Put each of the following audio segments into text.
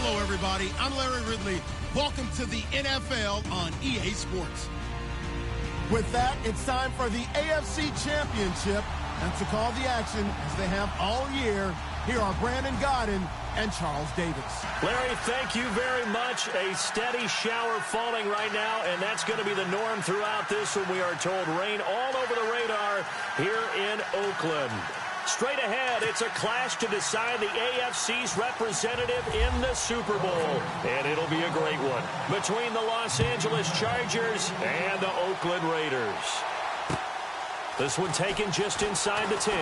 Hello, everybody. I'm Larry Ridley. Welcome to the NFL on EA Sports. With that, it's time for the AFC Championship. And to call the action, as they have all year, here are Brandon Godden and Charles Davis. Larry, thank you very much. A steady shower falling right now, and that's going to be the norm throughout this one. We are told rain all over the radar here in Oakland. Straight ahead, it's a clash to decide the AFC's representative in the Super Bowl. And it'll be a great one between the Los Angeles Chargers and the Oakland Raiders. This one taken just inside the 10.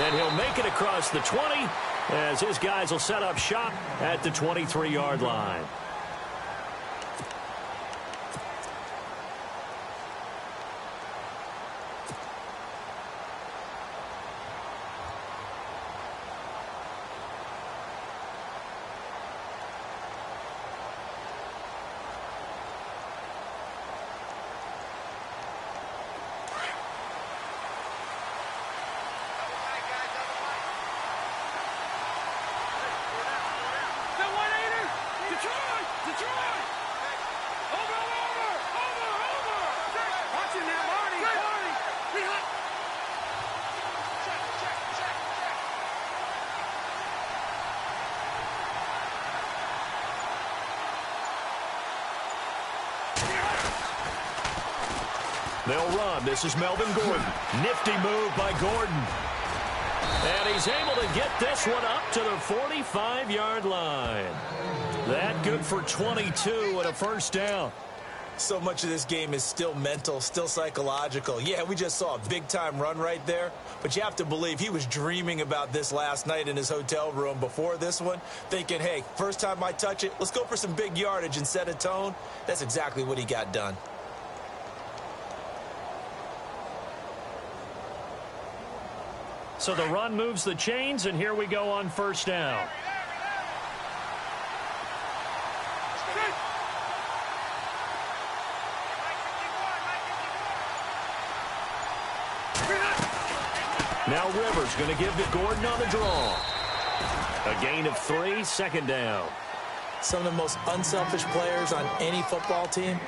And he'll make it across the 20 as his guys will set up shop at the 23-yard line. They'll run. This is Melvin Gordon. Nifty move by Gordon. And he's able to get this one up to the 45-yard line. That good for 22 and a first down. So much of this game is still mental, still psychological. Yeah, we just saw a big-time run right there, but you have to believe he was dreaming about this last night in his hotel room before this one, thinking, hey, first time I touch it, let's go for some big yardage and set a tone. That's exactly what he got done. So the run moves the chains, and here we go on first down. Now Rivers going to give to Gordon on the draw. A gain of 3, second down. Some of the most unselfish players on any football team,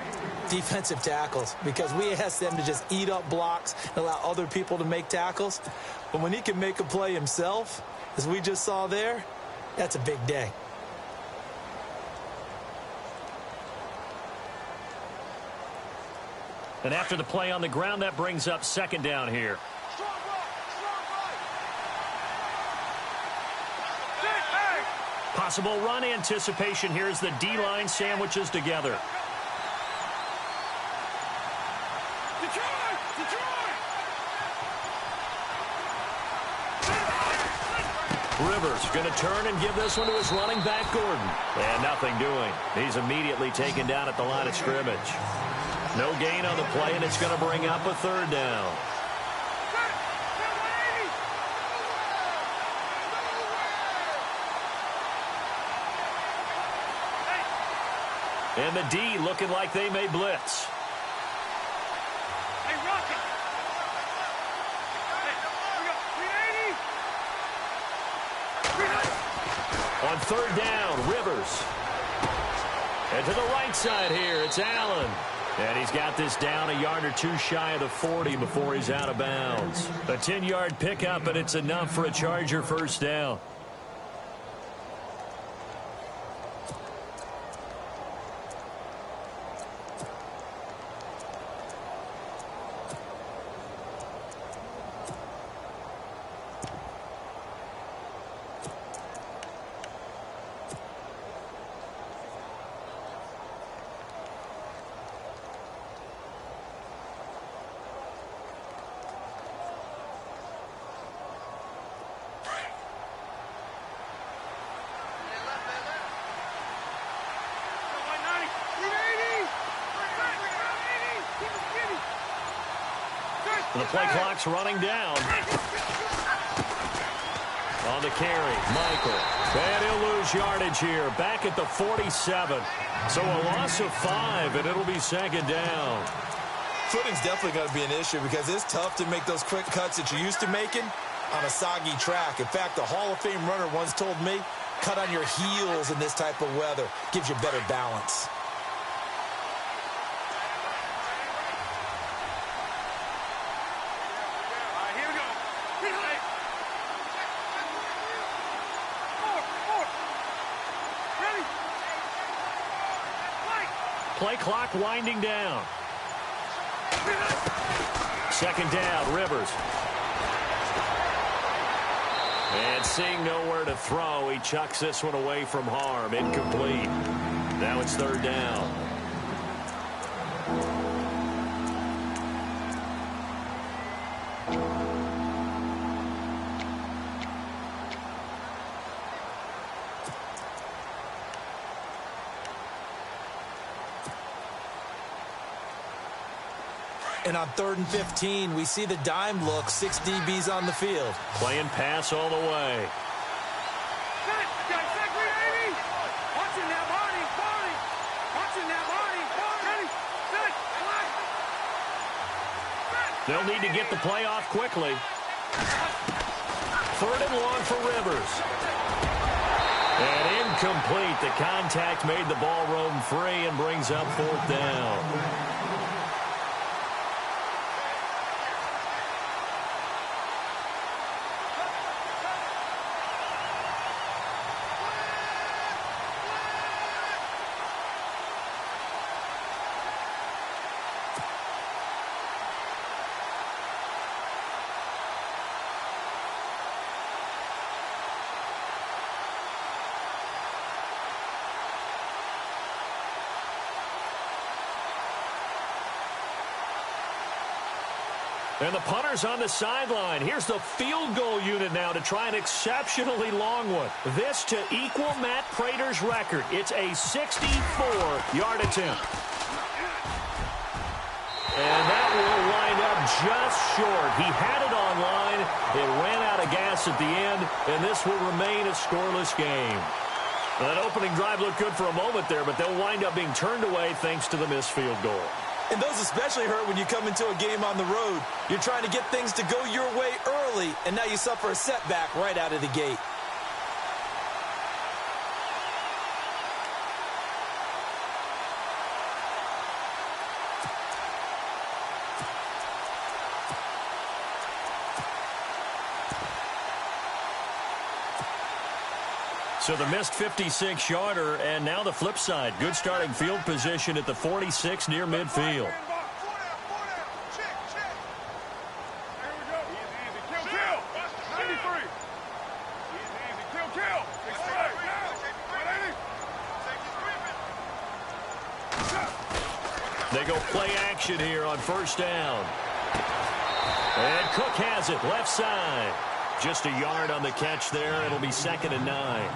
defensive tackles, because we ask them to just eat up blocks and allow other people to make tackles. But when he can make a play himself, as we just saw there, that's a big day. And after the play on the ground, that brings up second down here. Possible run anticipation here as the D-line sandwiches together. Rivers going to turn and give this one to his running back, Gordon. And nothing doing. He's immediately taken down at the line of scrimmage. No gain on the play, and it's going to bring up a third down. And the D looking like they may blitz. Hey, Rocket! Hey, we go. 380! On third down, Rivers. And to the right side here, it's Allen. And he's got this down a yard or two shy of the 40 before he's out of bounds. A 10-yard pickup, and it's enough for a Charger first down. The play clock's running down. On the carry, Michael. And he'll lose yardage here. Back at the 47. So a loss of 5, and it'll be second down. Footing's definitely going to be an issue because it's tough to make those quick cuts that you're used to making on a soggy track. In fact, the Hall of Fame runner once told me, cut on your heels in this type of weather. Gives you better balance. Play clock winding down. Second down, Rivers. And seeing nowhere to throw, he chucks this one away from harm. Incomplete. Now it's third down. And on 3rd and 15, we see the dime look, 6 DBs on the field. Playing pass all the way. They'll need to get the play off quickly. 3rd and long for Rivers. And incomplete. The contact made the ball roam free and brings up 4th down. And the punter's on the sideline. Here's the field goal unit now to try an exceptionally long one. This to equal Matt Prater's record. It's a 64-yard attempt. And that will wind up just short. He had it on line. It ran out of gas at the end, and this will remain a scoreless game. That opening drive looked good for a moment there, but they'll wind up being turned away thanks to the missed field goal. And those especially hurt when you come into a game on the road. You're trying to get things to go your way early, and now you suffer a setback right out of the gate. So the missed 56-yarder, and now the flip side. Good starting field position at the 46 near midfield. They go play action here on first down. And Cook has it left side. Just a yard on the catch there. It'll be 2nd and 9.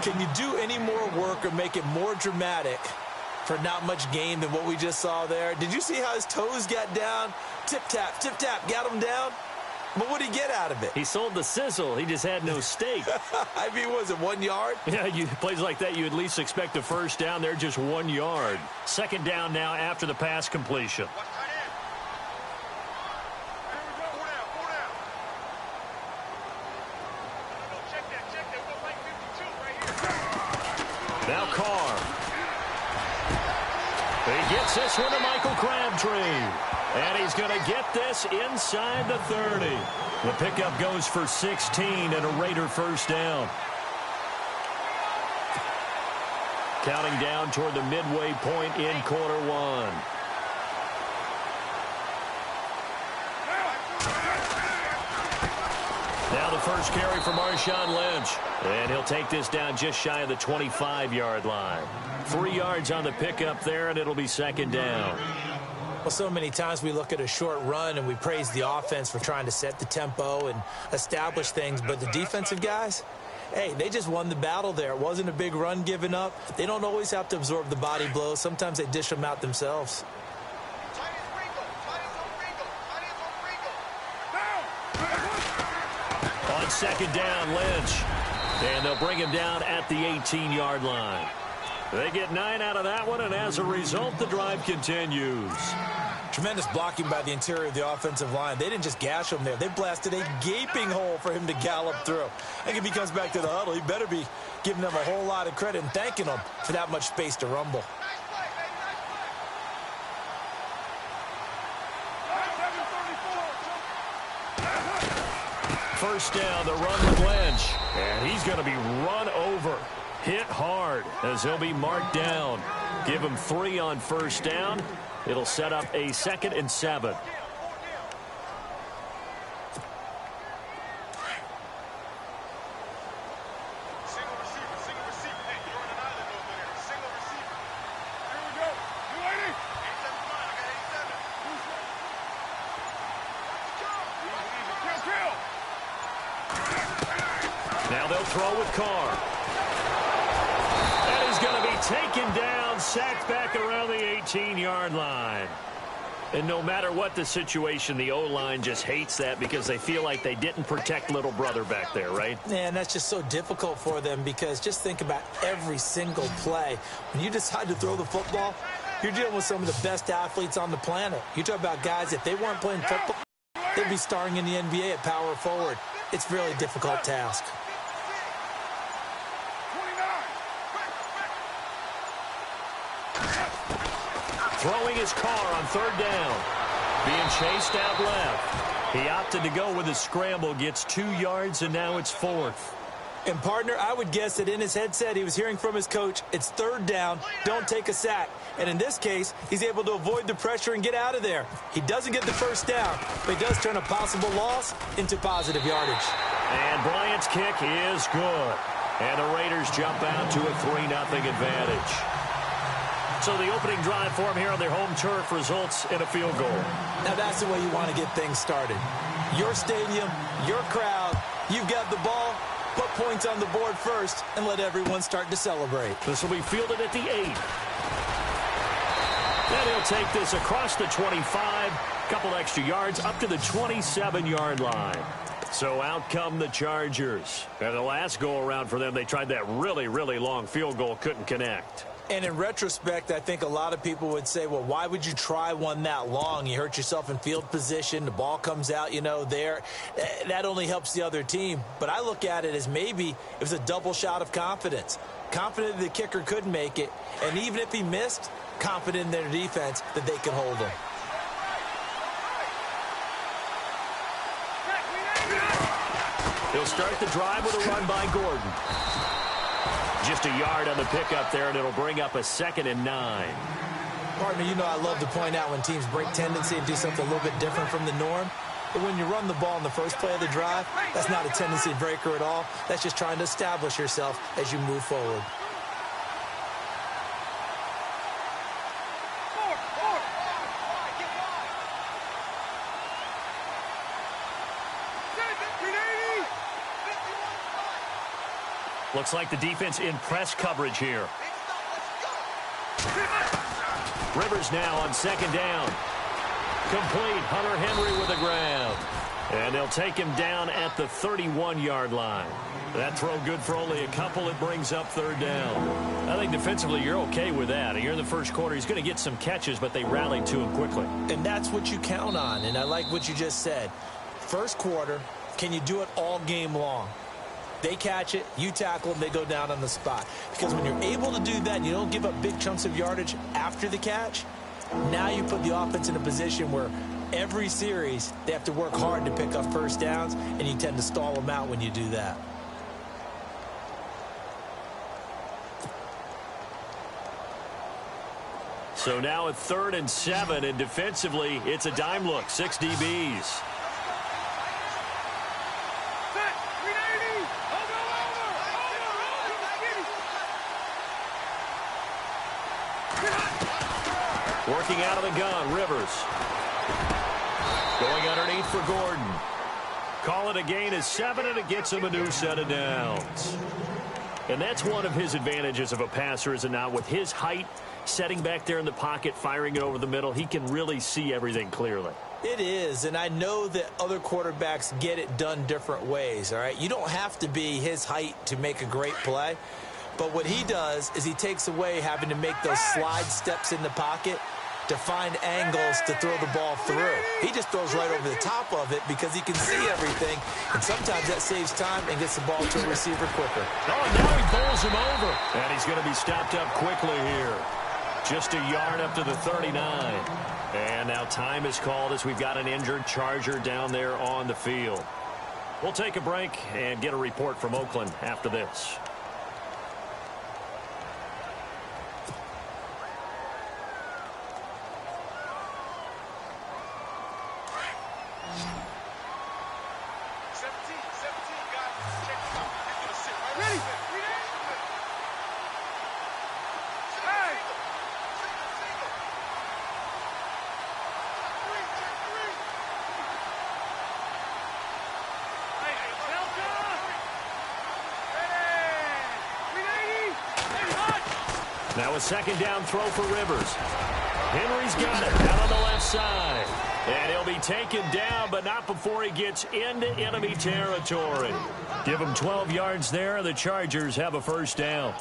Can you do any more work or make it more dramatic for not much gain than what we just saw there? Did you see how his toes got down? Tip-tap, got him down. But what did he get out of it? He sold the sizzle. He just had no steak. I mean, was it 1 yard? Yeah, plays like that, you at least expect a first down. They're just 1 yard. 2nd down now after the pass completion. Now Carr. He gets this one to Michael Crabtree. And he's going to get this inside the 30. The pickup goes for 16 and a Raider first down. Counting down toward the midway point in quarter one. Now the first carry for Marshawn Lynch. And he'll take this down just shy of the 25-yard line. 3 yards on the pickup there, and it'll be 2nd down. Well, so many times we look at a short run and we praise the offense for trying to set the tempo and establish things, but the defensive guys, hey, they just won the battle there. It wasn't a big run given up. They don't always have to absorb the body blows. Sometimes they dish them out themselves. On 2nd down, Lynch. And they'll bring him down at the 18-yard line. They get 9 out of that one, and as a result, the drive continues. Tremendous blocking by the interior of the offensive line. They didn't just gash him there. They blasted a gaping hole for him to gallop through. I think if he comes back to the huddle, he better be giving them a whole lot of credit and thanking them for that much space to rumble. First down, the run with Lynch. And he's going to be run over. Hit hard as he'll be marked down. Give him 3 on first down. It'll set up a 2nd and 7. Now they'll throw with Carr. And he's going to be taken down, sacked back around the 18-yard line. And no matter what the situation, the O-line just hates that because they feel like they didn't protect little brother back there, right? Man, that's just so difficult for them because just think about every single play. When you decide to throw the football, you're dealing with some of the best athletes on the planet. You talk about guys, if they weren't playing football, they'd be starring in the NBA at power forward. It's a really difficult task. Throwing his Carr on 3rd down. Being chased out left. He opted to go with a scramble, gets 2 yards, and now it's 4th. And, partner, I would guess that in his headset he was hearing from his coach, it's 3rd down, don't take a sack. And in this case, he's able to avoid the pressure and get out of there. He doesn't get the first down, but he does turn a possible loss into positive yardage. And Bryant's kick is good. And the Raiders jump out to a 3-0 advantage. So the opening drive for them here on their home turf results in a field goal. Now that's the way you want to get things started. Your stadium, your crowd, you've got the ball, put points on the board first, and let everyone start to celebrate. This will be fielded at the 8. Then he'll take this across the 25, couple extra yards up to the 27-yard line. So out come the Chargers. And the last go-around for them, they tried that really, really long field goal, couldn't connect. And in retrospect, I think a lot of people would say, well, why would you try one that long? You hurt yourself in field position. The ball comes out, there. That only helps the other team. But I look at it as maybe it was a double shot of confidence. Confident the kicker could make it. And even if he missed, confident in their defense that they could hold him. He'll start the drive with a run by Gordon. Just a yard on the pickup there, and it'll bring up a 2nd and 9. Partner, I love to point out when teams break tendency and do something a little bit different from the norm. But when you run the ball in the first play of the drive, that's not a tendency breaker at all. That's just trying to establish yourself as you move forward. Looks like the defense in press coverage here. Rivers now on 2nd down. Complete. Hunter Henry with the grab. And they'll take him down at the 31-yard line. That throw good for only a couple. It brings up 3rd down. I think defensively you're okay with that. Here in the first quarter, he's going to get some catches, but they rallied to him quickly. And that's what you count on. And I like what you just said. First quarter, can you do it all game long? They catch it, you tackle them, they go down on the spot. Because when you're able to do that and you don't give up big chunks of yardage after the catch, now you put the offense in a position where every series they have to work hard to pick up first downs, and you tend to stall them out when you do that. So now at 3rd and 7, and defensively, it's a dime look, 6 DBs. Working out of the gun, Rivers. Going underneath for Gordon. Call it a gain of 7, and it gets him a new set of downs. And that's one of his advantages of a passer, is it not? With his height, setting back there in the pocket, firing it over the middle, he can really see everything clearly. It is, and I know that other quarterbacks get it done different ways, all right? You don't have to be his height to make a great play. But what he does is he takes away having to make those slide steps in the pocket to find angles to throw the ball through. He just throws right over the top of it because he can see everything, and sometimes that saves time and gets the ball to a receiver quicker. Oh, now he bowls him over, and he's going to be stopped up quickly here. Just a yard up to the 39. And now time is called as we've got an injured Charger down there on the field. We'll take a break and get a report from Oakland after this. Now a second down throw for Rivers. Henry's got it out on the left side. And he'll be taken down, but not before he gets into enemy territory. Give him 12 yards there. The Chargers have a first down.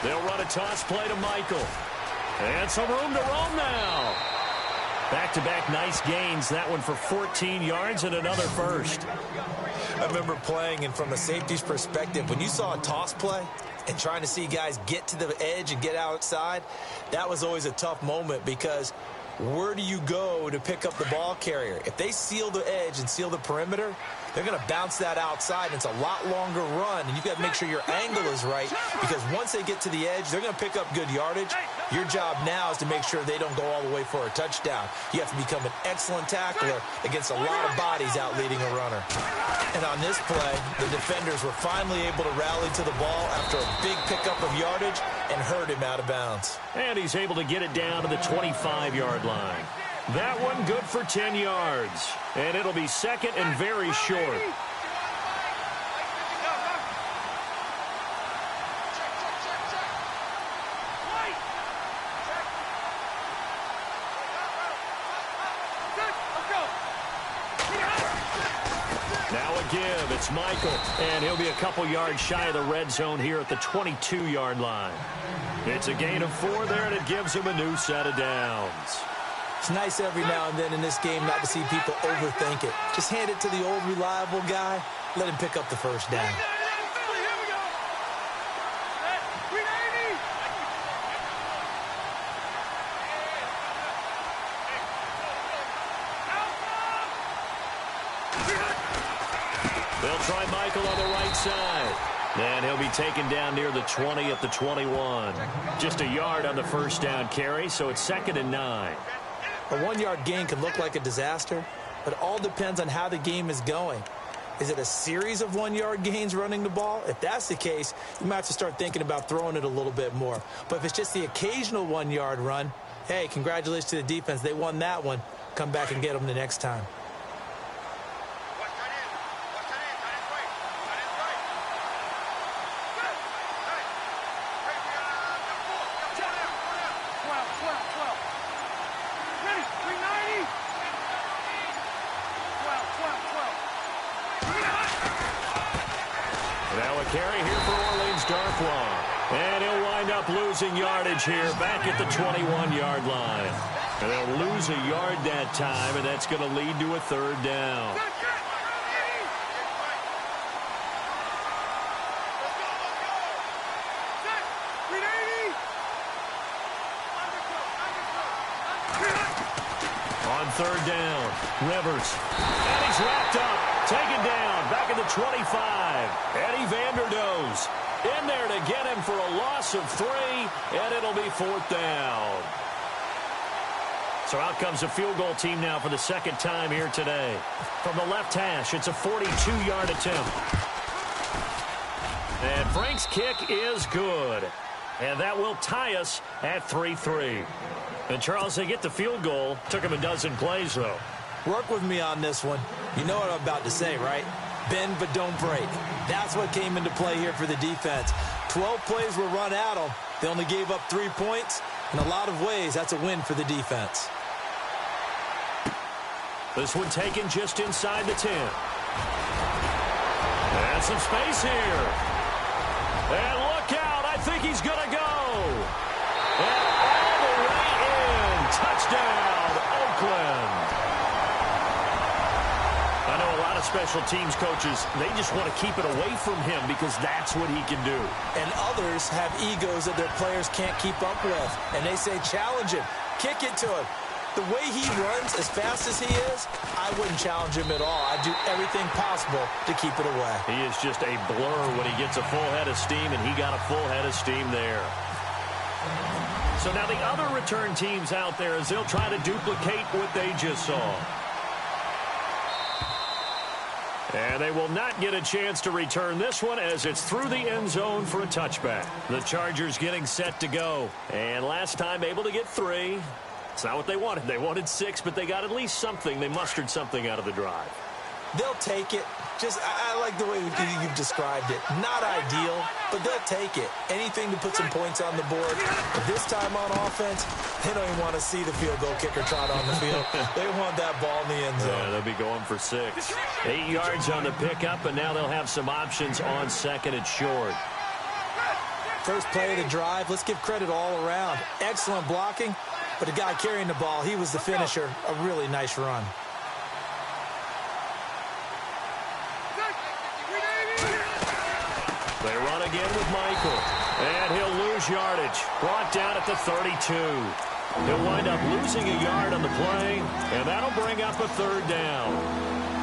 They'll run a toss play to Michael. And some room to roam now. Back-to-back nice gains. That one for 14 yards and another first. I remember playing, and from a safety's perspective, when you saw a toss play and trying to see guys get to the edge and get outside, that was always a tough moment because where do you go to pick up the ball carrier? If they seal the edge and seal the perimeter, they're going to bounce that outside, and it's a lot longer run, and you've got to make sure your angle is right because once they get to the edge, they're going to pick up good yardage. Your job now is to make sure they don't go all the way for a touchdown. You have to become an excellent tackler against a lot of bodies out leading a runner. And on this play, the defenders were finally able to rally to the ball after a big pickup of yardage and hurt him out of bounds. And he's able to get it down to the 25-yard line. That one good for 10 yards. And it'll be second and very short. Now a give. It's Michael. And he'll be a couple yards shy of the red zone here at the 22-yard line. It's a gain of 4 there, and it gives him a new set of downs. It's nice every now and then in this game not to see people overthink it. Just hand it to the old reliable guy. Let him pick up the first down. They'll try Michael on the right side. And he'll be taken down near the 20 at the 21. Just a yard on the first down carry, so it's 2nd and 9. A 1-yard gain can look like a disaster, but it all depends on how the game is going. Is it a series of 1-yard gains running the ball? If that's the case, you might have to start thinking about throwing it a little bit more. But if it's just the occasional 1-yard run, hey, congratulations to the defense. They won that one. Come back and get them the next time. Carry here for Orleans Darkwa. And he'll wind up losing yardage here back at the 21-yard line. And they'll lose a yard that time, and that's going to lead to a 3rd down. On 3rd down, Rivers. And he's wrapped up. Taken down, back at the 25. Eddie Vanderdoes in there to get him for a loss of 3, and it'll be 4th down. So out comes the field goal team now for the 2nd time here today. From the left hash, it's a 42-yard attempt. And Frank's kick is good. And that will tie us at 3-3. And, Charles, they get the field goal. Took him a dozen plays, though. Work with me on this one. You know what I'm about to say, right? Bend but don't break. That's what came into play here for the defense. 12 plays were run at them, They only gave up 3 points. In a lot of ways, that's a win for the defense. This one taken just inside the 10. And some space here. And look out. I think he's going to go. And all the way in. Touchdown, Oakland. I know a lot of special teams coaches, they just want to keep it away from him because that's what he can do. And others have egos that their players can't keep up with. And they say, challenge him. Kick it to him. The way he runs, as fast as he is, I wouldn't challenge him at all. I'd do everything possible to keep it away. He is just a blur when he gets a full head of steam, and he got a full head of steam there. So now the other return teams out there as they'll try to duplicate what they just saw. And they will not get a chance to return this one as it's through the end zone for a touchback. The Chargers getting set to go. And last time able to get 3. It's not what they wanted. They wanted 6, but they got at least something. They mustered something out of the drive. They'll take it. I like the way you've described it. Not ideal, but they'll take it. Anything to put some points on the board. But this time on offense, they don't even want to see the field goal kicker trot on the field. They want that ball in the end zone. Yeah, they'll be going for 6. 8 yards on the pickup, and now they'll have some options on second and short. First play of the drive, let's give credit all around. Excellent blocking, but the guy carrying the ball, he was the finisher. A really nice run. They run again with Michael, and he'll lose yardage. Brought down at the 32. He'll wind up losing a yard on the play, and that'll bring up a 3rd down.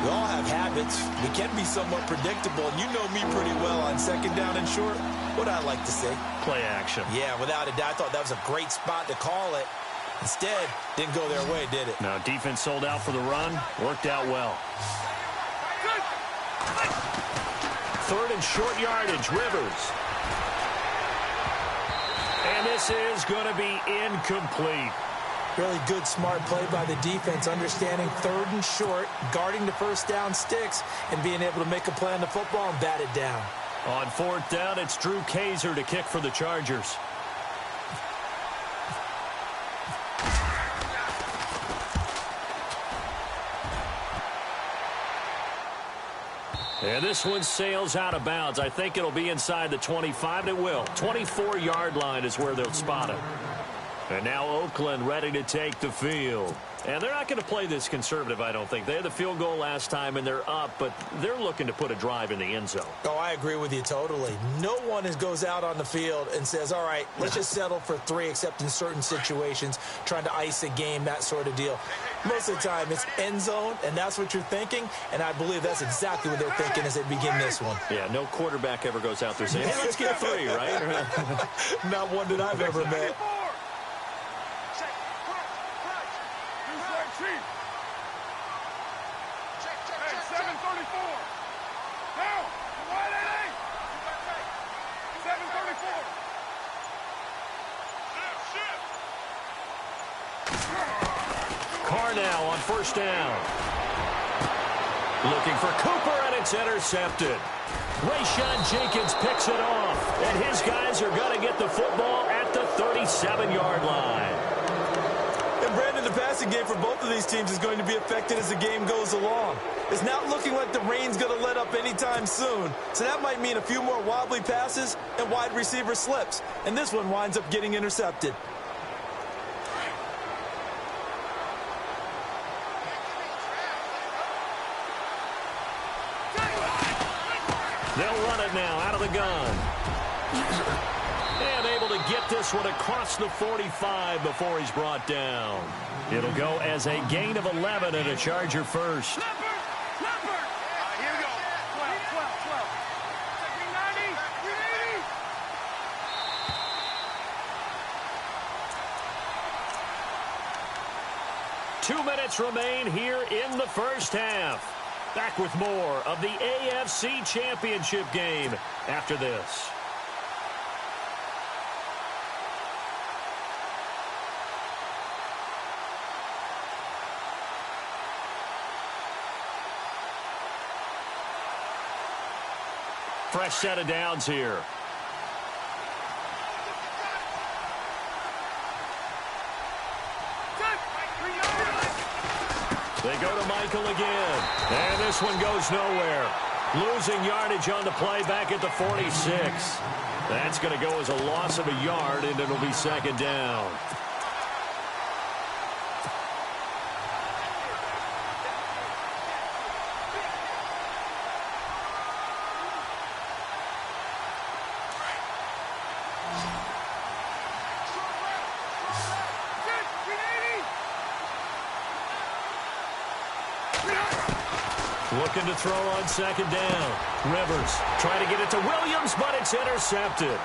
We all have habits. We can be somewhat predictable, and you know me pretty well on 2nd down and short. What I like to say? Play action. Yeah, without a doubt. I thought that was a great spot to call it. Instead, didn't go their way, did it? Now, defense sold out for the run. Worked out well. 3rd and short yardage, Rivers. And this is going to be incomplete. Really good, smart play by the defense, understanding 3rd and short, guarding the first down sticks, and being able to make a play on the football and bat it down. On 4th down, it's Drew Kaiser to kick for the Chargers. And this one sails out of bounds. I think it'll be inside the 25. It will. 24-yard line is where they'll spot it. And now Oakland ready to take the field. And they're not going to play this conservative, I don't think. They had the field goal last time, and they're up, but they're looking to put a drive in the end zone. Oh, I agree with you totally. No one goes out on the field and says, all right, let's just settle for 3, except in certain situations, trying to ice a game, that sort of deal. Most of the time, it's end zone, and that's what you're thinking, and I believe that's exactly what they're thinking as they begin this one. Yeah, no quarterback ever goes out there saying, hey, let's get 3, right? Not one that I've ever met. Now on 1st down. Looking for Cooper, and it's intercepted. Rayshon Jenkins picks it off, and his guys are going to get the football at the 37-yard line. And Brandon, the passing game for both of these teams is going to be affected as the game goes along. It's not looking like the rain's going to let up anytime soon, so that might mean a few more wobbly passes and wide receiver slips, and this one winds up getting intercepted. They'll run it now out of the gun. And able to get this one across the 45 before he's brought down. It'll go as a gain of 11 and a Charger first. Here we go. 12. 2 minutes remain here in the first half. Back with more of the AFC Championship game after this. Fresh set of downs here. They go to Michael again. And this one goes nowhere. Losing yardage on the play back at the 46. That's going to go as a loss of a yard, and it'll be second down. Looking to throw on second down. Rivers trying to get it to Williams, but it's intercepted.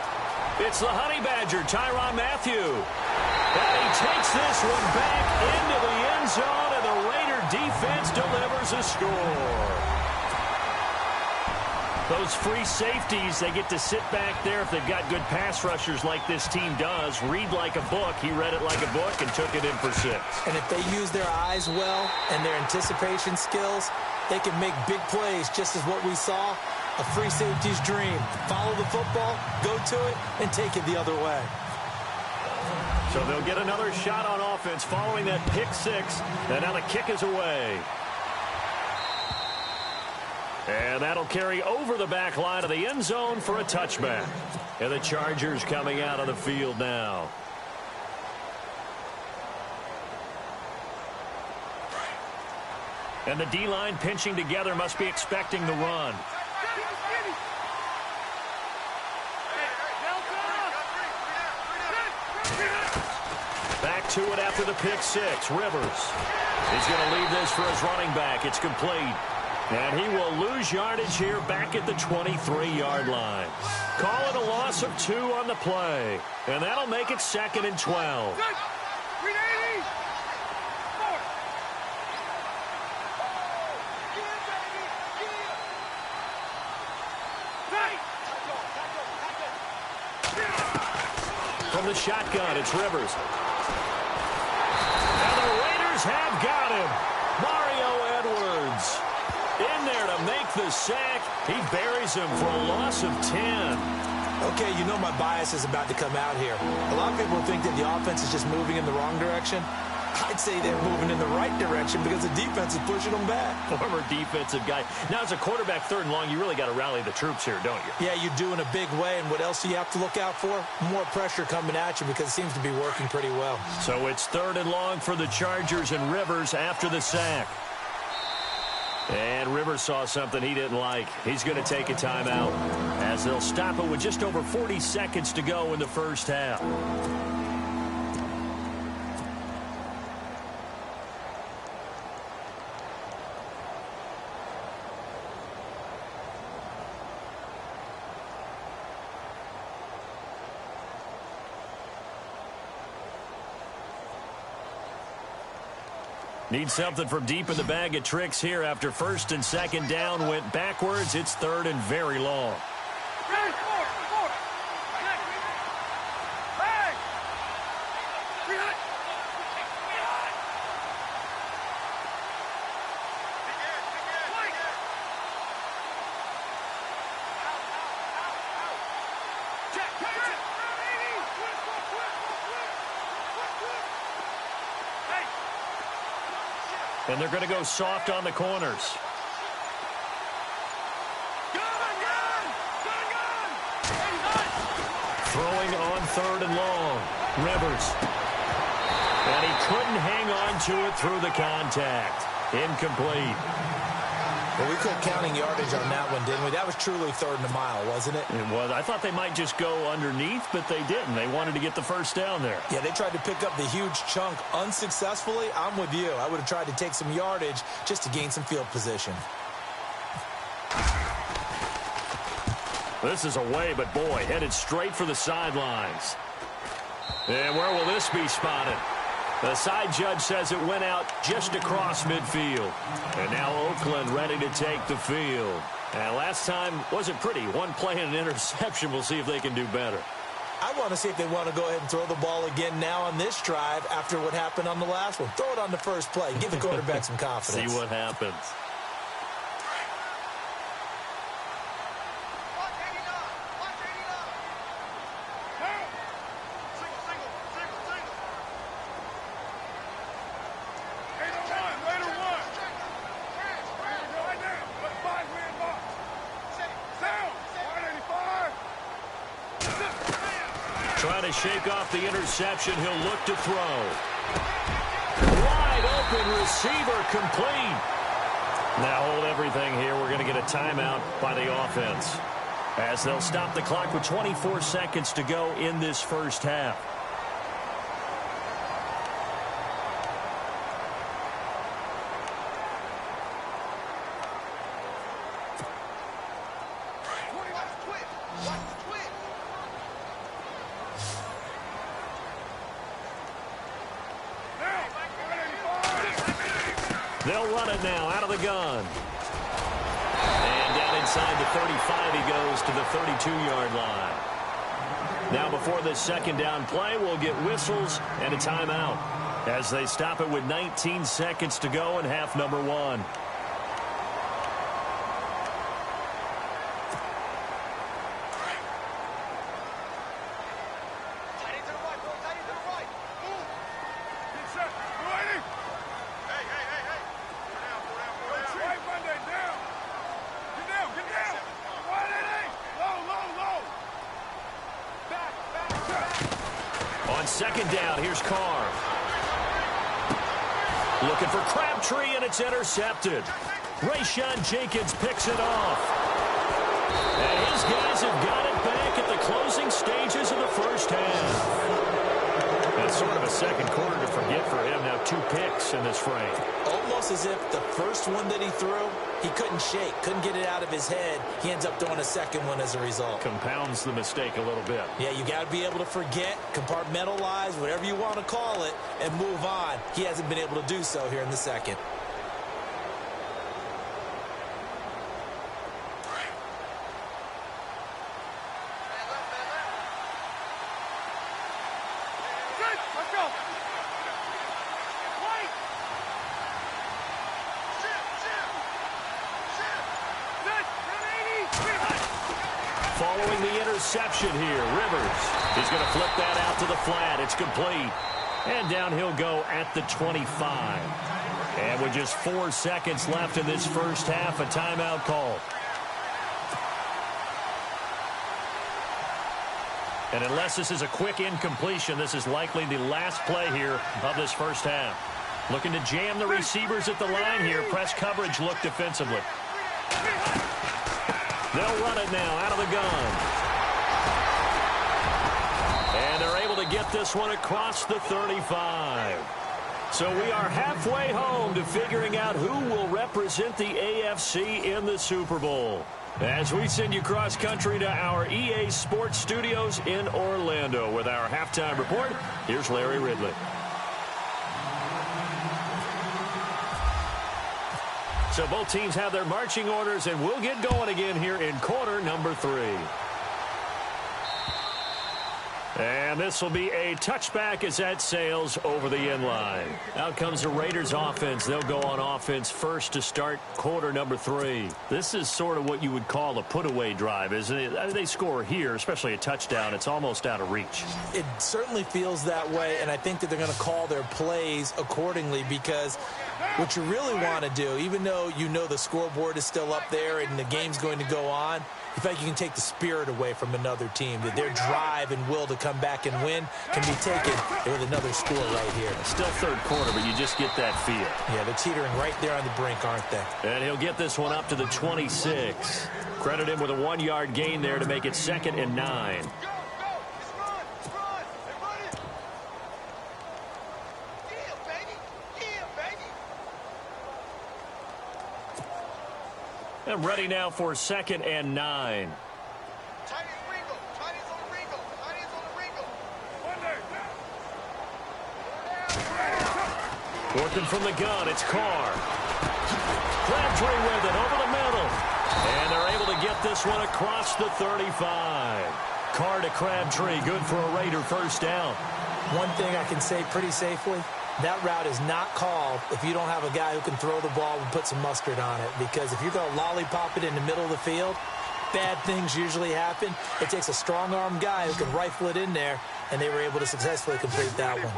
It's the Honey Badger, Tyrann Mathieu. And he takes this one back into the end zone, and the Raider defense delivers a score. Those free safeties, they get to sit back there if they've got good pass rushers like this team does. Read like a book. He read it like a book and took it in for 6. And if they use their eyes well and their anticipation skills, they can make big plays, just as what we saw. A free safety's dream. Follow the football, go to it, and take it the other way. So they'll get another shot on offense following that pick 6. And now the kick is away. And that'll carry over the back line of the end zone for a touchback. And the Chargers coming out of the field now. And the D-line pinching together, must be expecting the run. Back to it after the pick 6. Rivers. He's going to leave this for his running back. It's complete. And he will lose yardage here back at the 23-yard line. Call it a loss of 2 on the play. And that'll make it 2nd and 12. From the shotgun, it's Rivers. And the Raiders have got him. Mario Edwards in there to make the sack. He buries him for a loss of 10. Okay, you know my bias is about to come out here. A lot of people think that the offense is just moving in the wrong direction. I'd say they're moving in the right direction because the defense is pushing them back. Former defensive guy. Now, as a quarterback, 3rd and long, you really got to rally the troops here, don't you? Yeah, you do in a big way. And what else do you have to look out for? More pressure coming at you because it seems to be working pretty well. So it's 3rd and long for the Chargers and Rivers after the sack. And Rivers saw something he didn't like. He's going to take a timeout as they'll stop it with just over 40 seconds to go in the first half. Need something from deep in the bag of tricks here after 1st and 2nd down went backwards. It's 3rd and very long. And they're going to go soft on the corners. Throwing on 3rd and long. Rivers. And he couldn't hang on to it through the contact. Incomplete. Well, we quit counting yardage on that one, didn't we? That was truly 3rd and a mile, wasn't it? It was. I thought they might just go underneath, but they didn't. They wanted to get the first down there. Yeah, they tried to pick up the huge chunk unsuccessfully. I'm with you. I would have tried to take some yardage just to gain some field position. This is away, but boy, headed straight for the sidelines. And where will this be spotted? The side judge says it went out just across midfield. And now Oakland ready to take the field. And last time wasn't pretty. One play and an interception. We'll see if they can do better. I want to see if they want to go ahead and throw the ball again now on this drive after what happened on the last one. Throw it on the first play. Give the quarterback some confidence. See what happens. Trying to shake off the interception. He'll look to throw. Wide open receiver, complete. Now hold everything here. We're going to get a timeout by the offense, as they'll stop the clock with 24 seconds to go in this first half. They'll run it now out of the gun. And down inside the 35 he goes to the 32-yard line. Now before this second down play, we'll get whistles and a timeout as they stop it with 19 seconds to go in half number 1. On second down, here's Carr. Looking for Crabtree, and it's intercepted. Rayshon Jenkins picks it off. And his guys have got it back at the closing stages of the first half. That's sort of a second quarter to forget for him. Now 2 picks in this frame. Almost as if the first one that he threw, he couldn't shake, couldn't get it out of his head. He ends up throwing a second one as a result. Compounds the mistake a little bit. Yeah, you got to be able to forget, compartmentalize, whatever you want to call it, and move on. He hasn't been able to do so here in the second. Following the interception here, Rivers. He's going to flip that out to the flat. It's complete. And down he'll go at the 25. And with just 4 seconds left in this first half, a timeout call. And unless this is a quick incompletion, this is likely the last play here of this first half. Looking to jam the receivers at the line here. Press coverage look defensively. They'll run it now out of the gun. And they're able to get this one across the 35. So we are halfway home to figuring out who will represent the AFC in the Super Bowl. As we send you cross country to our EA Sports Studios in Orlando with our halftime report, here's Larry Ridley. So both teams have their marching orders, and we'll get going again here in quarter number 3. And this will be a touchback as that sails over the end line. Out comes the Raiders offense. They'll go on offense first to start quarter number 3. This is sort of what you would call a put-away drive, isn't it? I mean, they score here, especially a touchdown. It's almost out of reach. It certainly feels that way, and I think that they're going to call their plays accordingly, because what you really want to do, even though you know the scoreboard is still up there and the game's going to go on, you feel like you can take the spirit away from another team, that their drive and will to come back and win can be taken with another score right here. Still third quarter, but you just get that feel. Yeah, they're teetering right there on the brink, aren't they? And he'll get this one up to the 26. Credit him with a 1-yard gain there to make it 2nd and 9. And ready now for 2nd and 9. Working from the gun, it's Carr. Crabtree with it over the middle. And they're able to get this one across the 35. Carr to Crabtree, good for a Raider first down. One thing I can say pretty safely, that route is not called if you don't have a guy who can throw the ball and put some mustard on it. Because if you're going to lollipop it in the middle of the field, bad things usually happen. It takes a strong-arm guy who can rifle it in there, and they were able to successfully complete that one.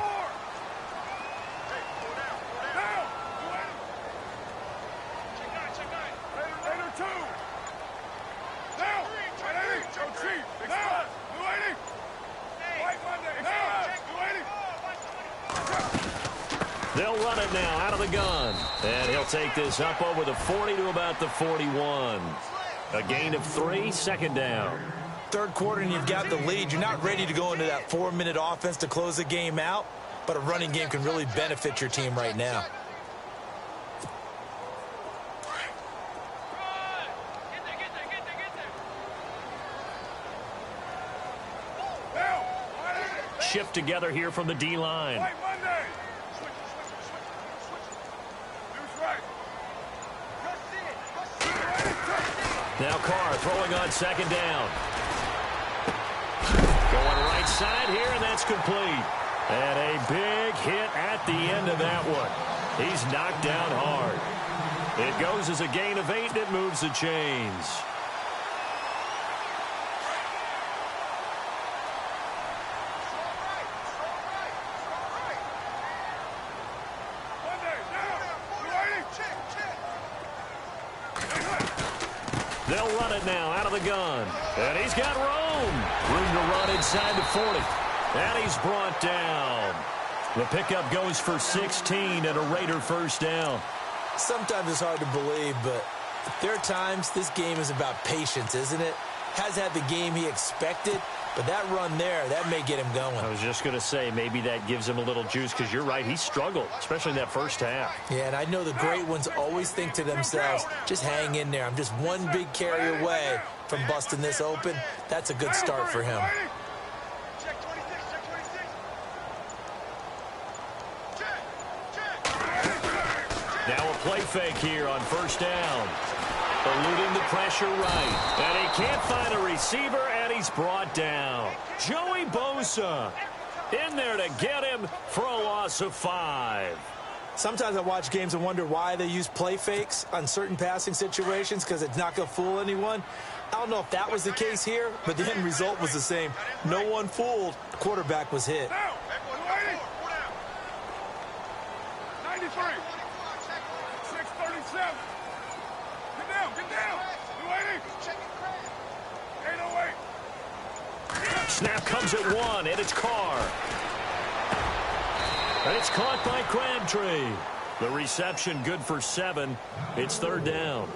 They'll run it now out of the gun. And he'll take this up over the 40 to about the 41. A gain of 3, second down. Third quarter and you've got the lead. You're not ready to go into that 4-minute offense to close the game out, but a running game can really benefit your team right now. Shift together here from the D-line. Now Carr throwing on second down. Going right side here, and that's complete. And a big hit at the end of that one. He's knocked down hard. It goes as a gain of 8, and it moves the chains. They'll run it now out of the gun. And he's got room to run inside the 40. And he's brought down. The pickup goes for 16 and a Raider first down. Sometimes it's hard to believe, but there are times this game is about patience, isn't it? Has had the game he expected, but that run there, that may get him going. I was just going to say, maybe that gives him a little juice, because you're right, he struggled, especially in that first half. Yeah, and I know the great ones always think to themselves, just hang in there. I'm just one big carry away from busting this open. That's a good start for him. Now a play fake here on first down. Eluding the pressure right. And he can't find a receiver, and he's brought down. Joey Bosa in there to get him for a loss of 5. Sometimes I watch games and wonder why they use play fakes on certain passing situations, because it's not going to fool anyone. I don't know if that was the case here, but the end result was the same. No one fooled. The quarterback was hit. 93. 637. Get down. 808. Snap comes at 1, and it's Carr. And it's caught by Crabtree. The reception good for 7. It's third down.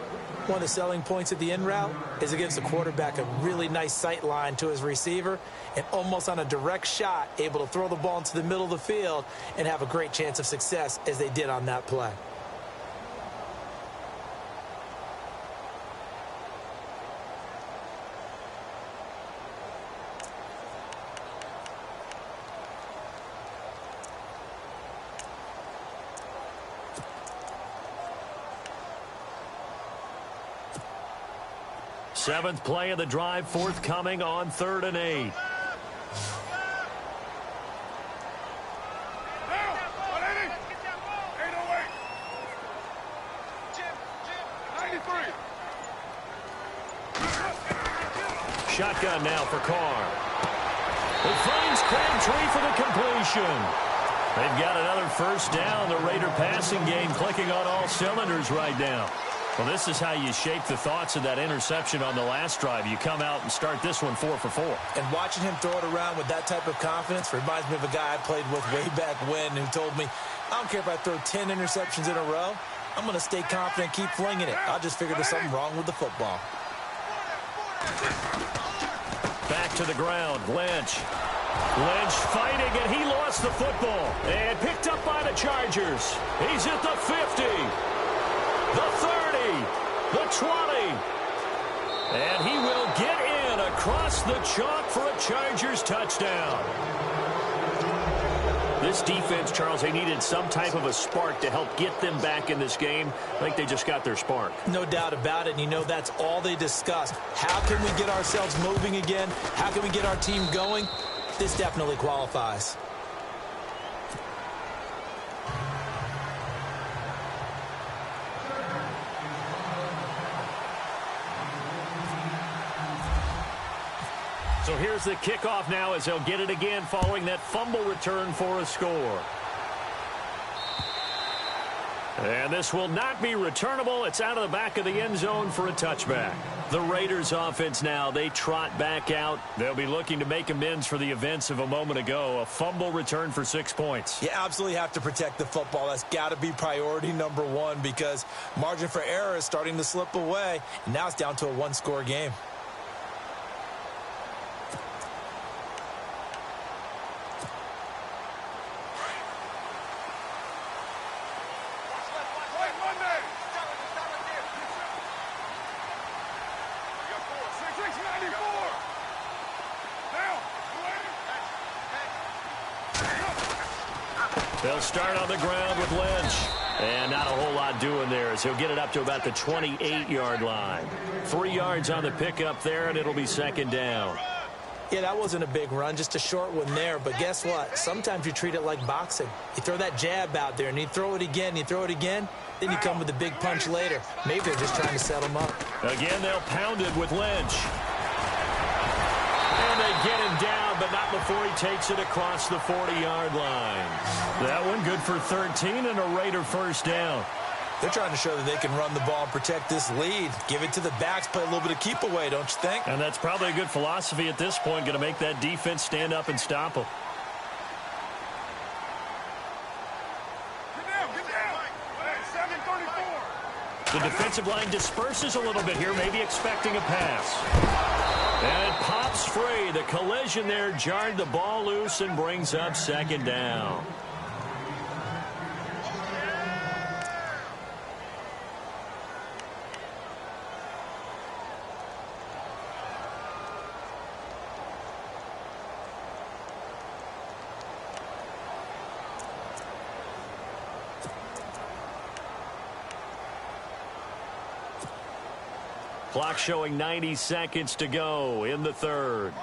One of the selling points of the in route is it gives the quarterback a really nice sight line to his receiver, and almost on a direct shot, able to throw the ball into the middle of the field and have a great chance of success, as they did on that play. Seventh play of the drive forthcoming on 3rd and 8. Shotgun now for Carr. He finds Crabtree for the completion. They've got another first down. The Raider passing game clicking on all cylinders right now. Well, this is how you shape the thoughts of that interception on the last drive. You come out and start this one 4 for 4. And watching him throw it around with that type of confidence reminds me of a guy I played with way back when who told me, I don't care if I throw 10 interceptions in a row. I'm going to stay confident and keep flinging it. I just figured there's something wrong with the football. Back to the ground. Lynch fighting, and he lost the football. And picked up by the Chargers. He's at the 50. The 30, the 20, and he will get in across the chalk for a Chargers touchdown. This defense, Charles, they needed some type of a spark to help get them back in this game. I think they just got their spark. No doubt about it, and you know that's all they discussed. How can we get ourselves moving again? How can we get our team going? This definitely qualifies. So here's the kickoff now as they'll get it again following that fumble return for a score. And this will not be returnable. It's out of the back of the end zone for a touchback. The Raiders offense now, they trot back out. They'll be looking to make amends for the events of a moment ago. A fumble return for 6 points. You absolutely have to protect the football. That's got to be priority number one because margin for error is starting to slip away. And now it's down to a one-score game. They'll start on the ground with Lynch. And not a whole lot doing there as he'll get it up to about the 28-yard line. 3 yards on the pickup there, and it'll be second down. Yeah, that wasn't a big run, just a short one there. But guess what? Sometimes you treat it like boxing. You throw that jab out there, and you throw it again, then you come with a big punch later. Maybe they're just trying to set him up. Again, they'll pound it with Lynch. And they get him down, but not before he takes it across the 40-yard line. That one good for 13 and a Raider first down. They're trying to show that they can run the ball and protect this lead. Give it to the backs, play a little bit of keep away, don't you think? And that's probably a good philosophy at this point, going to make that defense stand up and stop them. Get down. 7:34. The defensive line disperses a little bit here, maybe expecting a pass. And it pops free. The collision there jarred the ball loose and brings up second down. Clock showing 90 seconds to go in the third.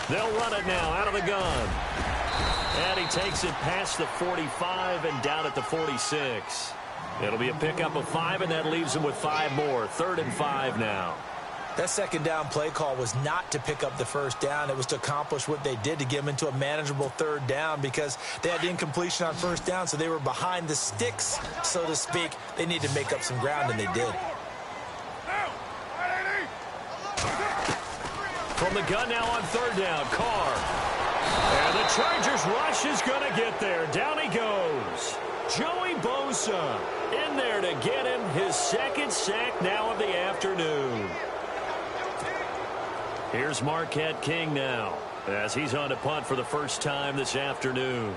They'll run it now out of the gun. And he takes it past the 45 and down at the 46. It'll be a pickup of 5, and that leaves him with 5 more. 3rd and 5 now. That second down play call was not to pick up the first down. It was to accomplish what they did to get them into a manageable 3rd down because they had incompletion on first down, so they were behind the sticks, so to speak. They need to make up some ground, and they did. From the gun now on 3rd down, Carr. And the Chargers rush is going to get there. Down he goes. Joey Bosa in there to get him his 2nd sack now of the afternoon. Here's Marquette King now as he's on to punt for the first time this afternoon.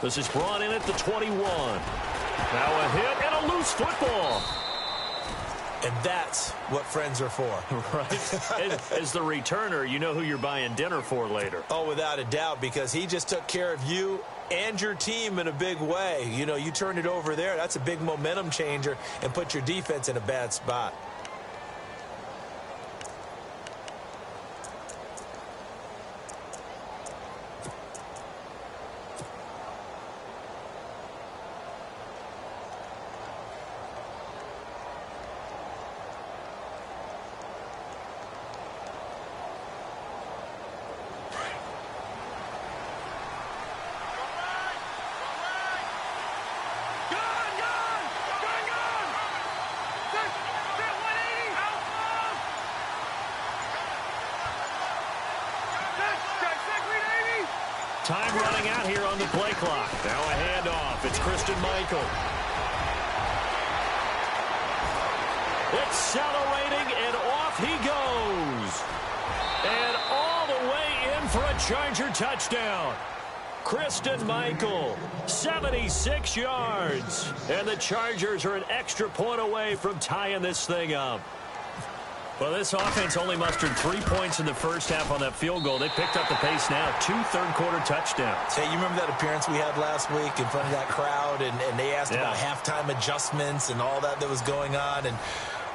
This is brought in at the 21. Now a hit and a loose football. And that's what friends are for. Right. As the returner, you know who you're buying dinner for later. Oh, without a doubt, because he just took care of you and your team in a big way. You know, you turned it over there. That's a big momentum changer and put your defense in a bad spot. Time running out here on the play clock. Now a handoff. It's Christian Michael. Accelerating, and off he goes. And all the way in for a Charger touchdown. Christian Michael, 76 yards. And the Chargers are an extra point away from tying this thing up. Well, this offense only mustered 3 points in the first half on that field goal. They picked up the pace now. 2 third-quarter touchdowns. Hey, you remember that appearance we had last week in front of that crowd, and they asked about halftime adjustments and all that was going on. And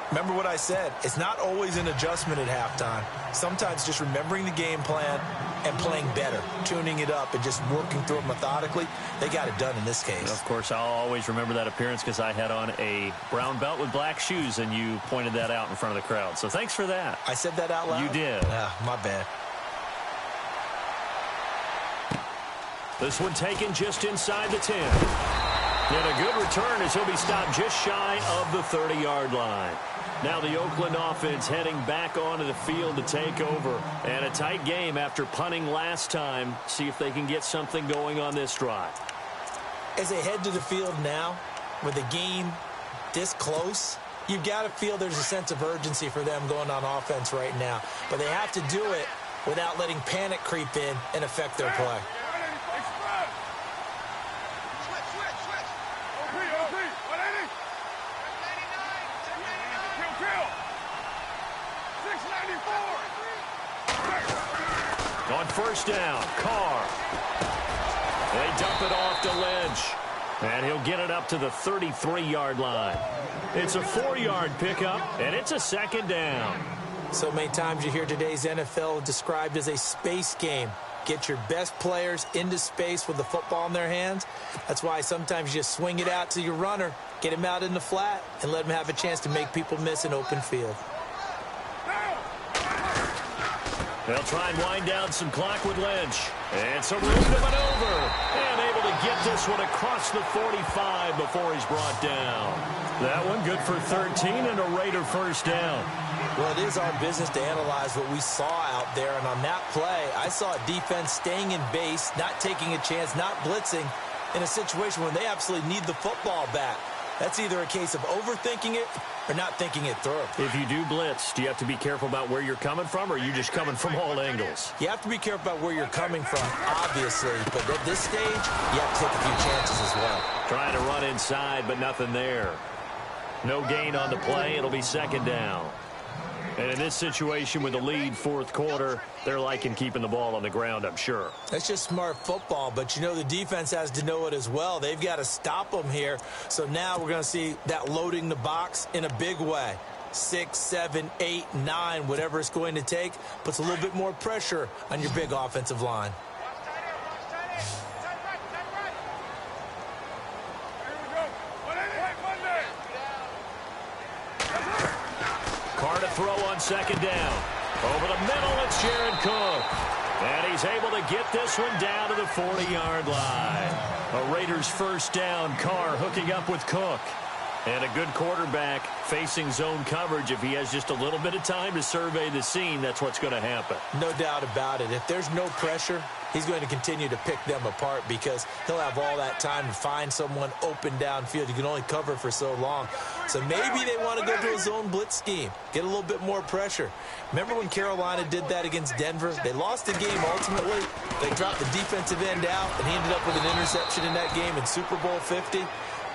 Remember what I said. It's not always an adjustment at halftime. Sometimes just remembering the game plan and playing better, tuning it up and just working through it methodically. They got it done in this case. Of course, I'll always remember that appearance because I had on a brown belt with black shoes, and you pointed that out in front of the crowd. So thanks for that. I said that out loud? You did. My bad. This one taken just inside the 10. And a good return as he'll be stopped just shy of the 30-yard line. Now the Oakland offense heading back onto the field to take over. And a tight game after punting last time. See if they can get something going on this drive. As they head to the field now, with the game this close, you've got to feel there's a sense of urgency for them going on offense right now. But they have to do it without letting panic creep in and affect their play. On first down, Carr. They dump it off to Lynch. And he'll get it up to the 33-yard line. It's a 4-yard pickup, and it's a second down. So many times you hear today's NFL described as a space game. Get your best players into space with the football in their hands. That's why sometimes you just swing it out to your runner, get him out in the flat, and let him have a chance to make people miss an open field. They'll try and wind down some clock with Lynch. It's a room to maneuver. And able to get this one across the 45 before he's brought down. That one good for 13 and a Raider first down. Well, it is our business to analyze what we saw out there. And on that play, I saw a defense staying in base, not taking a chance, not blitzing in a situation where they absolutely need the football back. That's either a case of overthinking it or not thinking it through. If you do blitz, do you have to be careful about where you're coming from, or are you just coming from all angles? You have to be careful about where you're coming from, obviously. But at this stage, you have to take a few chances as well. Trying to run inside, but nothing there. No gain on the play. It'll be second down. And in this situation with the lead fourth quarter, they're liking keeping the ball on the ground, I'm sure. That's just smart football, but you know the defense has to know it as well. They've got to stop them here. So now we're going to see that loading the box in a big way. 6, 7, 8, 9, whatever it's going to take, puts a little bit more pressure on your big offensive line. Carr to throw on second down. Over the middle, it's Jared Cook. And he's able to get this one down to the 40-yard line. A Raiders first down. Carr hooking up with Cook. And a good quarterback facing zone coverage. If he has just a little bit of time to survey the scene, that's what's going to happen. No doubt about it. If there's no pressure, he's going to continue to pick them apart because he'll have all that time to find someone open downfield. You can only cover for so long. So maybe they want to go to a zone blitz scheme, get a little bit more pressure. Remember when Carolina did that against Denver? They lost the game ultimately. They dropped the defensive end out, and he ended up with an interception in that game in Super Bowl 50.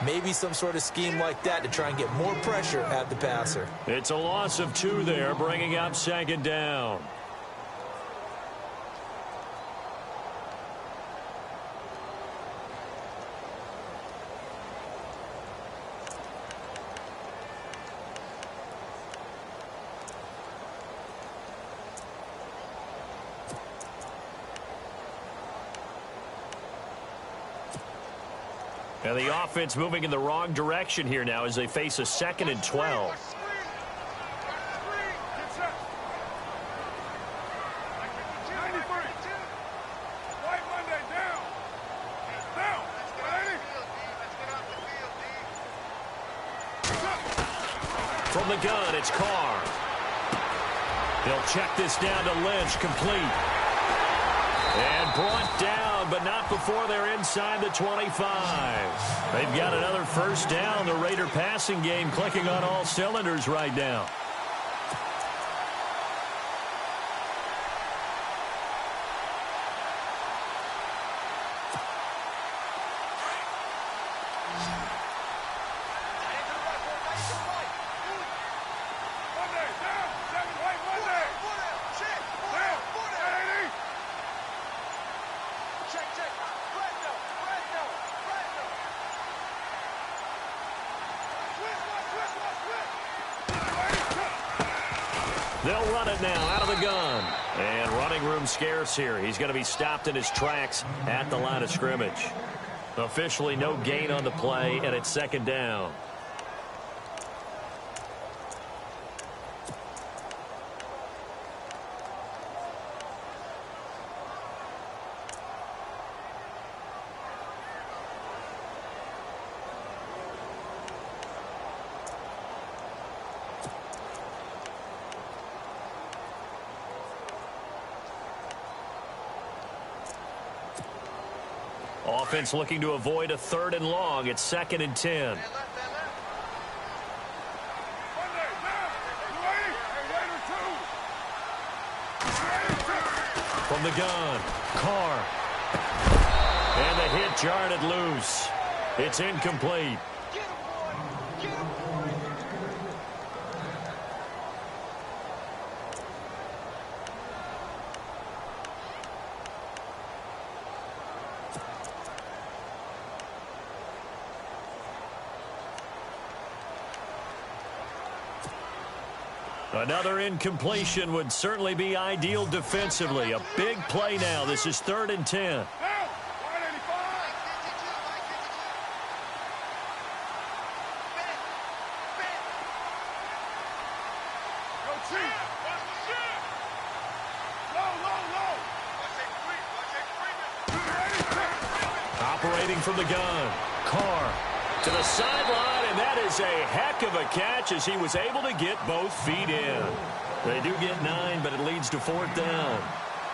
Maybe some sort of scheme like that to try and get more pressure at the passer. It's a loss of 2 there, bringing up second down. And the offense moving in the wrong direction here now as they face a 2nd and 12. From the gun, it's Carr. They'll check this down to Lynch, complete. And brought down, but not before they're inside the 25. They've got another first down. The Raider passing game clicking on all cylinders right now. They'll run it now out of the gun. And running room scarce here. He's going to be stopped in his tracks at the line of scrimmage. Officially no gain on the play, and it's second down. Offense looking to avoid a 3rd and long. It's 2nd and 10. From the gun, Carr. And the hit jarred it loose. It's incomplete. Another incompletion would certainly be ideal defensively. A big play now. This is 3rd and 10. Operating from the gun, Carr to the sideline, and that is a heck of a catch as he was able to get both feet in. They do get 9, but it leads to 4th down.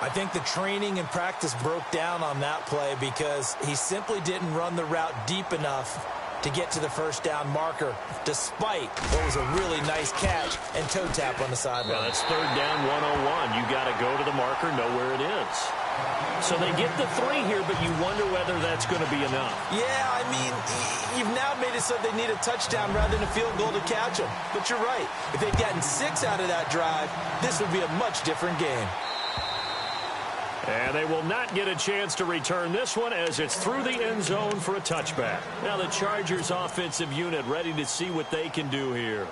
I think the training and practice broke down on that play because he simply didn't run the route deep enough to get to the 1st down marker, despite what was a really nice catch and toe tap on the sideline. Well, that's 3rd down 101. You got to go to the marker, know where it is. So they get the 3 here, but you wonder whether that's going to be enough. Yeah, I mean, you've now made it so they need a touchdown rather than a field goal to catch them. But you're right. If they'd gotten 6 out of that drive, this would be a much different game. And they will not get a chance to return this one as it's through the end zone for a touchback. Now the Chargers offensive unit ready to see what they can do here.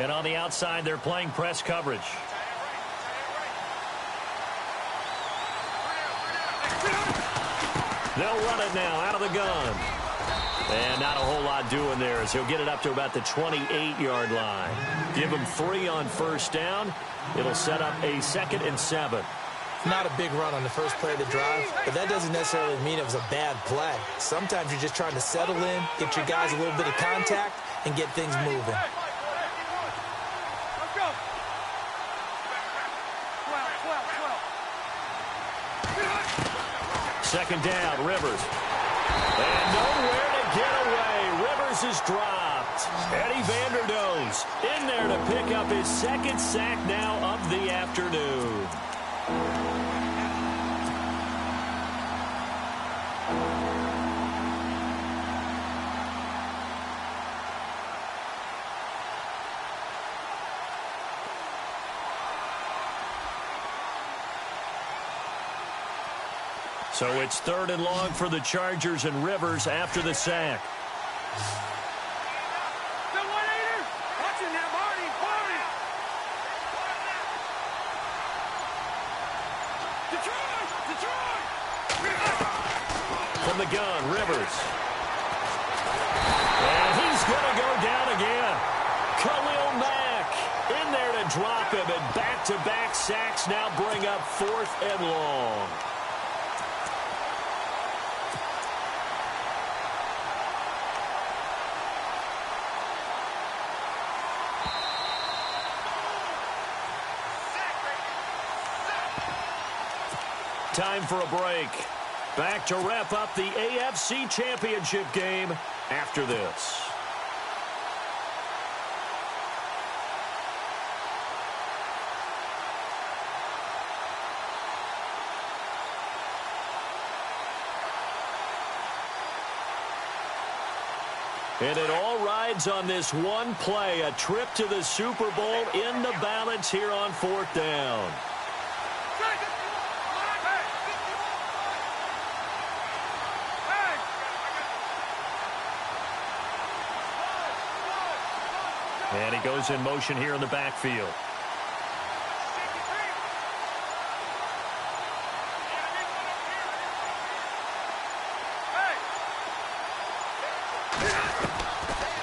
And on the outside, they're playing press coverage. They'll run it now out of the gun. And not a whole lot doing there as he'll get it up to about the 28-yard line. Give him 3 on 1st down. It'll set up a 2nd and 7. Not a big run on the first play of the drive, but that doesn't necessarily mean it was a bad play. Sometimes you're just trying to settle in, get your guys a little bit of contact, and get things moving. Second down, Rivers. And nowhere to get away. Rivers is dropped. Eddie Vanderdoes in there to pick up his 2nd sack now of the afternoon. So it's 3rd and long for the Chargers and Rivers after the sack. From the gun, Rivers. And he's going to go down again. Khalil Mack in there to drop him, and back-to-back sacks now bring up 4th and long. Time for a break. Back to wrap up the AFC Championship game after this. And it all rides rides on this one play. A trip to the Super Bowl in the balance here on 4th down. And he goes in motion here in the backfield.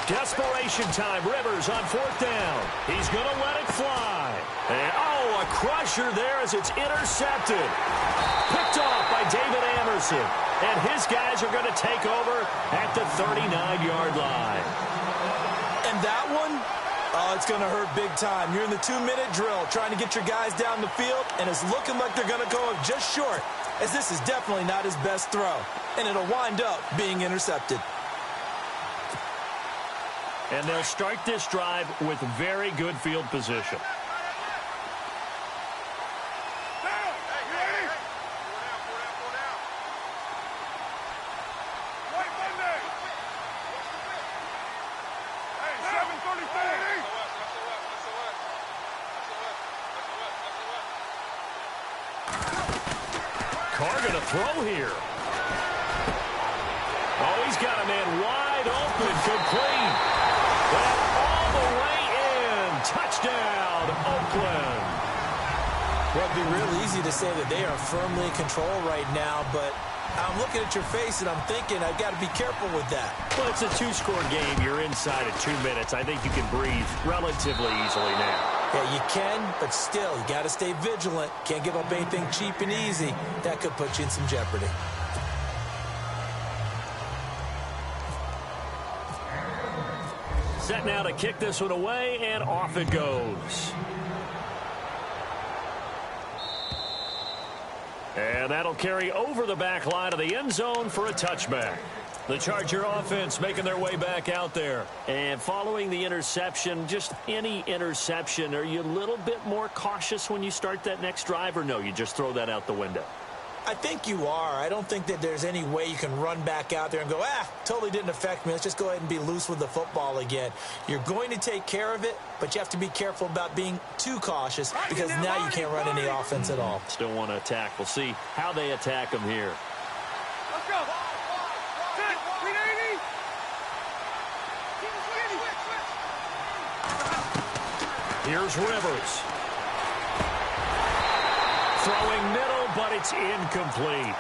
Desperation time. Rivers on 4th down. He's going to let it fly. And, oh, a crusher there as it's intercepted. Picked off by David Anderson. And his guys are going to take over at the 39-yard line. And that one, oh, it's going to hurt big time. You're in the 2-minute drill trying to get your guys down the field, and it's looking like they're going to go just short, as this is definitely not his best throw. And it'll wind up being intercepted. And they'll start this drive with very good field position. Carr going to throw here. Oh, he's got a man wide open, complete. And all the way in. Touchdown, Oakland. Well, it'd be real easy to say that they are firmly in control right now, but I'm looking at your face and I'm thinking I've got to be careful with that. Well, it's a 2-score game. You're inside of 2 minutes. I think you can breathe relatively easily now. Yeah, you can, but still, you got to stay vigilant. Can't give up anything cheap and easy. That could put you in some jeopardy. Set now to kick this one away, and off it goes. And that'll carry over the back line of the end zone for a touchback. The Charger offense making their way back out there. And following the interception, just any interception, are you a little bit more cautious when you start that next drive, or no, you just throw that out the window? I think you are. I don't think that there's any way you can run back out there and go, totally didn't affect me. Let's just go ahead and be loose with the football again. You're going to take care of it, but you have to be careful about being too cautious because now you can't run any offense at all. Still want to attack. We'll see how they attack them here. Let's go. Set. 380. Here's Rivers. Throwing middle, but it's incomplete.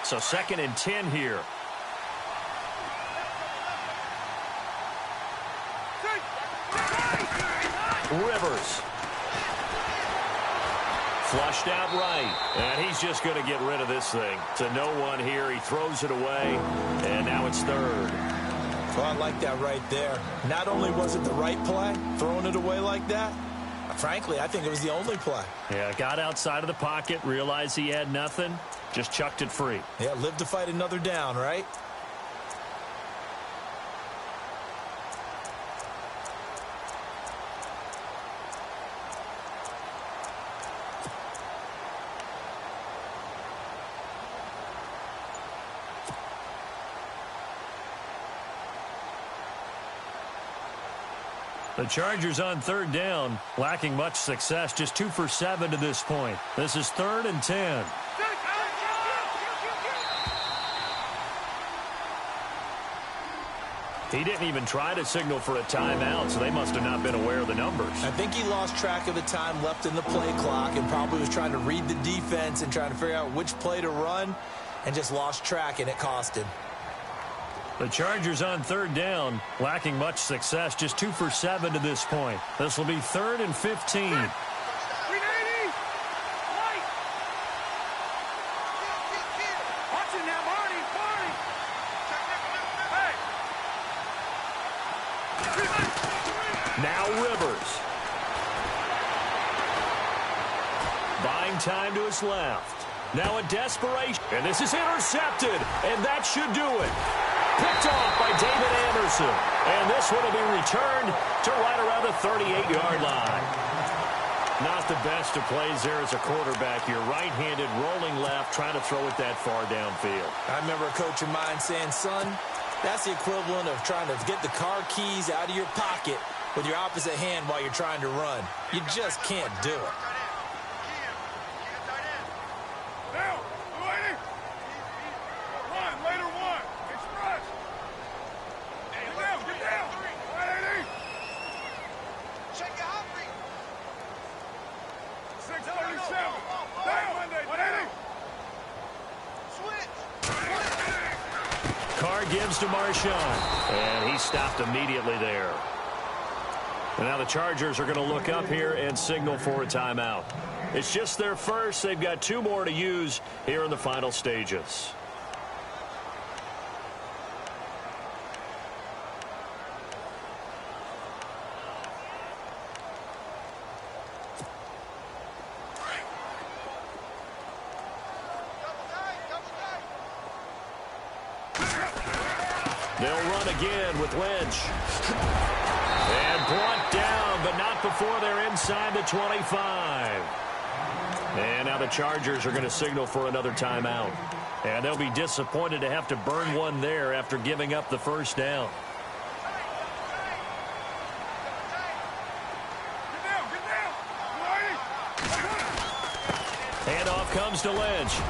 So 2nd and 10 here. Rivers. Flushed out right. And he's just going to get rid of this thing. To no one here. He throws it away. And now it's 3rd. Well, I like that right there. Not only was it the right play, throwing it away like that, frankly, I think it was the only play. Yeah, got outside of the pocket, realized he had nothing, just chucked it free. Yeah, live to fight another down, right? The Chargers on 3rd down, lacking much success, just 2 for 7 to this point. This is 3rd and 10. He didn't even try to signal for a timeout, so they must have not been aware of the numbers. I think he lost track of the time left in the play clock and probably was trying to read the defense and trying to figure out which play to run and just lost track, and it cost him. The Chargers on 3rd down, lacking much success, just 2 for 7 to this point. This will be 3rd and 15. 380. Watch it now, Marty. Hey. Now Rivers. Buying time to his left. Now a desperation. And this is intercepted. And that should do it. Picked off by David Anderson. And this one will be returned to right around the 38-yard line. Not the best of plays there as a quarterback. You're right-handed, rolling left, trying to throw it that far downfield. I remember a coach of mine saying, son, that's the equivalent of trying to get the car keys out of your pocket with your opposite hand while you're trying to run. You just can't do it. Down, 280. One, later one. Express. Get down. 180. Check it out. 637. Down, 180. Switch. Carr gives to Marshawn, and he stopped immediately there. And now the Chargers are going to look up here and signal for a timeout. It's just their first. They've got 2 more to use here in the final stages. They'll run again with Lynch. And brought down, but not before they're inside the 25. And now the Chargers are going to signal for another timeout. And they'll be disappointed to have to burn one there after giving up the first down. Handoff comes to Lynch.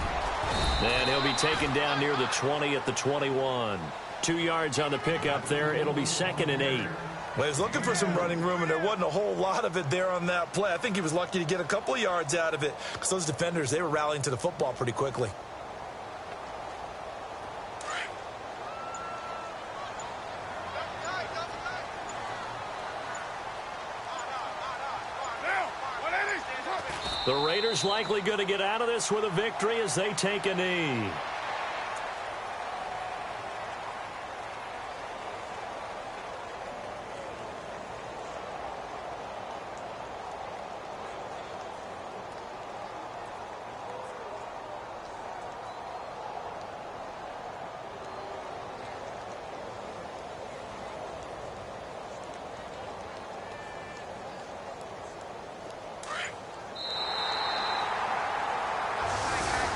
And he'll be taken down near the 20 at the 21. 2 yards on the pickup there. It'll be 2nd and 8. Well, he was looking for some running room, and there wasn't a whole lot of it there on that play. I think he was lucky to get a couple of yards out of it because those defenders, they were rallying to the football pretty quickly. The Raiders likely going to get out of this with a victory as they take a knee.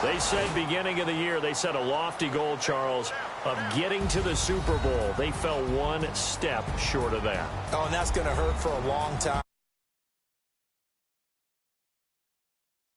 They said beginning of the year, they set a lofty goal, Charles, of getting to the Super Bowl. They fell one step short of that. Oh, and that's going to hurt for a long time.